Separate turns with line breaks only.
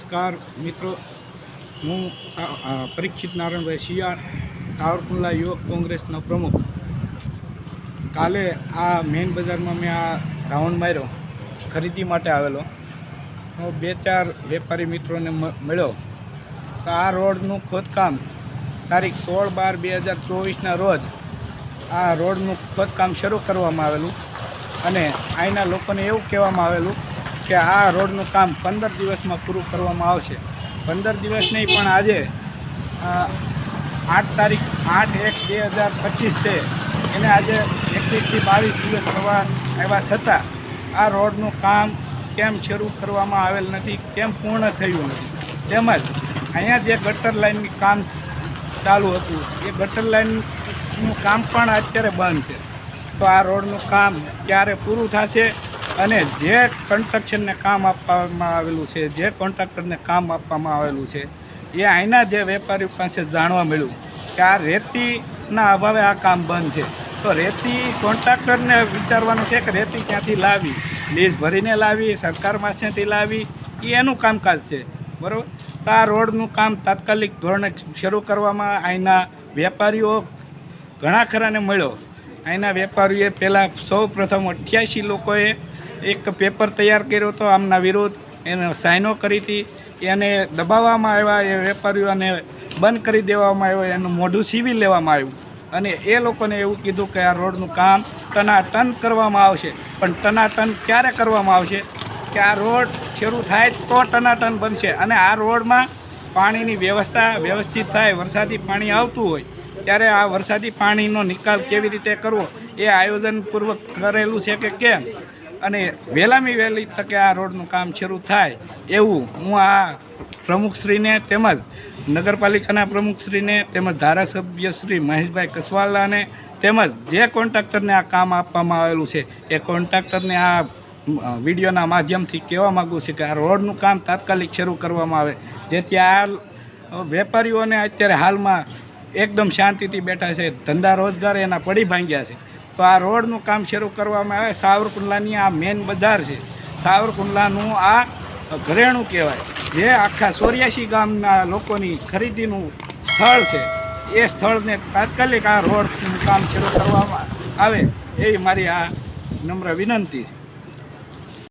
નમસ્કાર મિત્રો, હું પરીક્ષિત નારાયણભાઈ શિયાળ, સાવરકુંડલા યુવક કોંગ્રેસનો પ્રમુખ. કાલે આ મેઇન બજારમાં મેં આ રાઉન્ડ માર્યો, ખરીદી માટે આવેલો. હું 2-4 વેપારી મિત્રોને મળ્યો તો આ રોડનું ખોદકામ તારીખ 16/12/2024ના રોજ આ રોડનું ખોદકામ શરૂ કરવામાં આવેલું અને અહીંના લોકોને એવું કહેવામાં આવેલું કે આ રોડનું કામ 15 દિવસમાં પૂરું કરવામાં આવશે. 15 દિવસ નહીં, પણ આજે 8/1/2025 છે, એને આજે 21 થી 22 દિવસ થવા આવ્યા છતાં આ રોડનું કામ કેમ શરૂ કરવામાં આવેલ નથી, કેમ પૂર્ણ થયું નથી. તેમજ અહીંયા જે ગટર લાઇનનું કામ ચાલુ હતું એ ગટર લાઇનનું કામ પણ અત્યારે બંધ છે. તો આ રોડનું કામ ક્યારે પૂરું થશે અને જે કન્સ્ટ્રક્શનને કામ આપવામાં આવેલું છે, જે કોન્ટ્રાક્ટરને કામ આપવામાં આવેલું છે, એ અહીંના જે વેપારીઓ પાસે જાણવા મળ્યું કે આ રેતીના અભાવે આ કામ બંધ છે. તો રેતી કોન્ટ્રાક્ટરને વિચારવાનું છે કે રેતી ક્યાંથી લાવી, લીઝ ભરીને લાવી, સરકાર પાસેથી લાવી, એ એનું કામકાજ છે, બરાબર. તો આ રોડનું કામ તાત્કાલિક ધોરણે શરૂ કરવામાં અહીંના વેપારીઓ ઘણા ખરાને મળ્યો. અહીંના વેપારીઓએ પહેલાં સૌપ્રથમ 88 લોકોએ એક પેપર તૈયાર કર્યો હતો આમના વિરુદ્ધ, એને સાઇનો કરી હતી, એને દબાવવામાં આવ્યા, એ વેપારીઓને બંધ કરી દેવામાં આવ્યો, એનું મોઢું સીવી લેવામાં આવ્યું અને એ લોકોને એવું કીધું કે આ રોડનું કામ ટનાટન કરવામાં આવશે. પણ ટનાટન ક્યારે કરવામાં આવશે કે આ રોડ શરૂ થાય તો ટનાટન બનશે. અને આ રોડમાં પાણીની વ્યવસ્થા વ્યવસ્થિત થાય, વરસાદી પાણી આવતું હોય ત્યારે આ વરસાદી પાણીનો નિકાલ કેવી રીતે કરવો એ આયોજનપૂર્વક કરેલું છે કે કેમ, અને વહેલામી વહેલી તકે આ રોડનું કામ શરૂ થાય એવું હું આ પ્રમુખશ્રીને તેમજ નગરપાલિકાના પ્રમુખશ્રીને તેમજ ધારાસભ્ય શ્રી મહેશભાઈ કસવાલાને તેમજ જે કોન્ટ્રાક્ટરને આ કામ આપવામાં આવેલું છે એ કોન્ટ્રાક્ટરને આ વિડીયોના માધ્યમથી કહેવા માગું છું કે આ રોડનું કામ તાત્કાલિક શરૂ કરવામાં આવે, જેથી આ વેપારીઓને અત્યારે હાલમાં એકદમ શાંતિથી બેઠા છે, ધંધા રોજગાર એના પડી ભાંગ્યા છે. તો આ રોડનું કામ શરૂ કરવામાં આવે. સાવરકુંડલાની આ મેઇન બજાર છે, સાવરકુંડલાનું આ ઘરેણું કહેવાય, જે આખા 84 ગામના લોકોની ખરીદીનું સ્થળ છે. એ સ્થળને તાત્કાલિક આ રોડનું કામ શરૂ કરવામાં આવે એવી મારી આ નમ્ર વિનંતી છે.